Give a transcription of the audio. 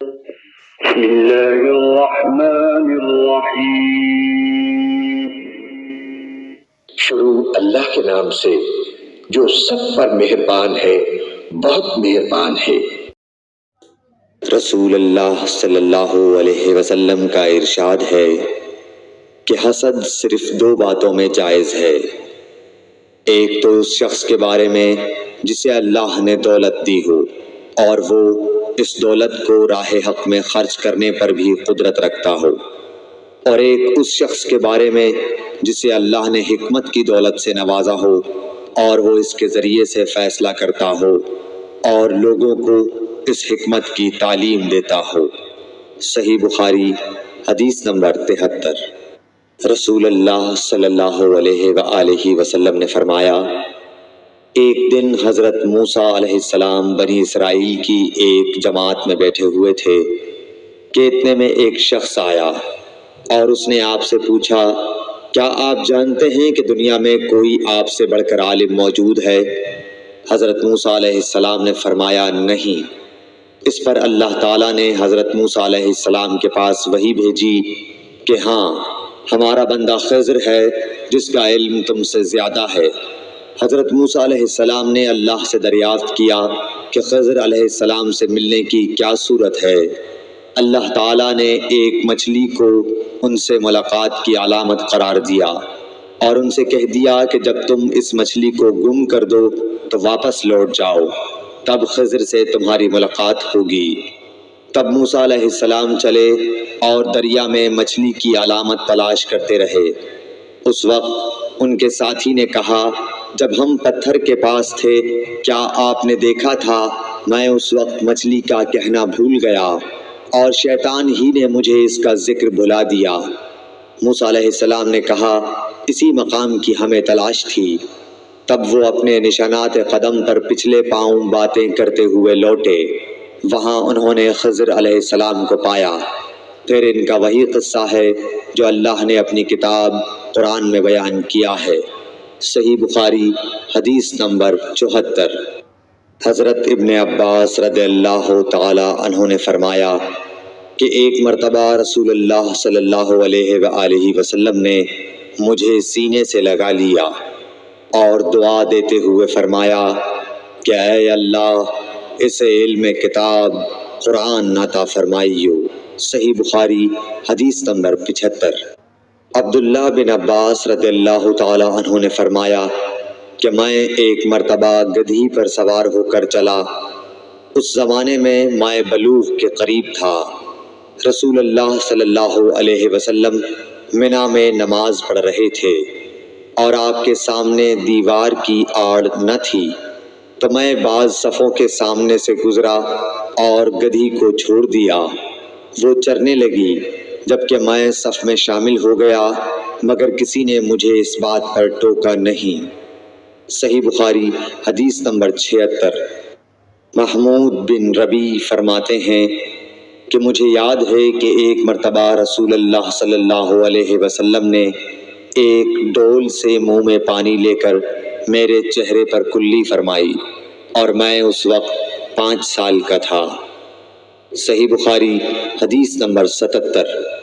بسم اللہ الرحمن الرحیم۔ شروع اللہ کے نام سے جو سب پر مہربان ہے، بہت مہربان ہے۔ رسول اللہ صلی اللہ علیہ وسلم کا ارشاد ہے کہ حسد صرف دو باتوں میں جائز ہے۔ ایک تو اس شخص کے بارے میں جسے اللہ نے دولت دی ہو اور وہ اس دولت کو راہ حق میں خرچ کرنے پر بھی قدرت رکھتا ہو، اور ایک اس شخص کے بارے میں جسے اللہ نے حکمت کی دولت سے نوازا ہو اور وہ اس کے ذریعے سے فیصلہ کرتا ہو اور لوگوں کو اس حکمت کی تعلیم دیتا ہو۔ صحیح بخاری حدیث نمبر 73۔ رسول اللہ صلی اللہ علیہ وآلہ وسلم نے فرمایا، ایک دن حضرت موسیٰ علیہ السلام بنی اسرائیل کی ایک جماعت میں بیٹھے ہوئے تھے کہ اتنے میں ایک شخص آیا اور اس نے آپ سے پوچھا، کیا آپ جانتے ہیں کہ دنیا میں کوئی آپ سے بڑھ کر عالم موجود ہے؟ حضرت موسیٰ علیہ السلام نے فرمایا، نہیں۔ اس پر اللہ تعالیٰ نے حضرت موسیٰ علیہ السلام کے پاس وحی بھیجی کہ ہاں، ہمارا بندہ خضر ہے جس کا علم تم سے زیادہ ہے۔ حضرت موسیٰ علیہ السلام نے اللہ سے دریافت کیا کہ خضر علیہ السلام سے ملنے کی کیا صورت ہے؟ اللہ تعالیٰ نے ایک مچھلی کو ان سے ملاقات کی علامت قرار دیا اور ان سے کہہ دیا کہ جب تم اس مچھلی کو گم کر دو تو واپس لوٹ جاؤ، تب خضر سے تمہاری ملاقات ہوگی۔ تب موسیٰ علیہ السلام چلے اور دریا میں مچھلی کی علامت تلاش کرتے رہے۔ اس وقت ان کے ساتھی نے کہا، جب ہم پتھر کے پاس تھے کیا آپ نے دیکھا تھا؟ میں اس وقت مچھلی کا کہنا بھول گیا اور شیطان ہی نے مجھے اس کا ذکر بھلا دیا۔ موسیٰ علیہ السلام نے کہا، اسی مقام کی ہمیں تلاش تھی۔ تب وہ اپنے نشانات قدم پر پچھلے پاؤں باتیں کرتے ہوئے لوٹے۔ وہاں انہوں نے خضر علیہ السلام کو پایا۔ پھر ان کا وہی قصہ ہے جو اللہ نے اپنی کتاب قرآن میں بیان کیا ہے۔ صحیح بخاری حدیث نمبر 74۔ حضرت ابن عباس رضی اللہ تعالی عنہ نے فرمایا کہ ایک مرتبہ رسول اللہ صلی اللہ علیہ وآلہ وسلم نے مجھے سینے سے لگا لیا اور دعا دیتے ہوئے فرمایا کہ اے اللہ، اسے علم کتاب قرآن عطا فرمائیو۔ صحیح بخاری حدیث نمبر 75۔ عبداللہ بن عباس رضی اللہ تعالی عنہ نے فرمایا کہ میں ایک مرتبہ گدھی پر سوار ہو کر چلا۔ اس زمانے میں مائے بلوغ کے قریب تھا۔ رسول اللہ صلی اللہ علیہ وسلم منی میں نماز پڑھ رہے تھے اور آپ کے سامنے دیوار کی آڑ نہ تھی، تو میں بعض صفوں کے سامنے سے گزرا اور گدھی کو چھوڑ دیا۔ وہ چرنے لگی جبکہ میں صف میں شامل ہو گیا، مگر کسی نے مجھے اس بات پر ٹوکا نہیں۔ صحیح بخاری حدیث نمبر 76۔ محمود بن ربیع فرماتے ہیں کہ مجھے یاد ہے کہ ایک مرتبہ رسول اللہ صلی اللہ علیہ وسلم نے ایک ڈول سے منہ میں پانی لے کر میرے چہرے پر کلی فرمائی اور میں اس وقت 5 سال کا تھا۔ صحیح بخاری حدیث نمبر 77۔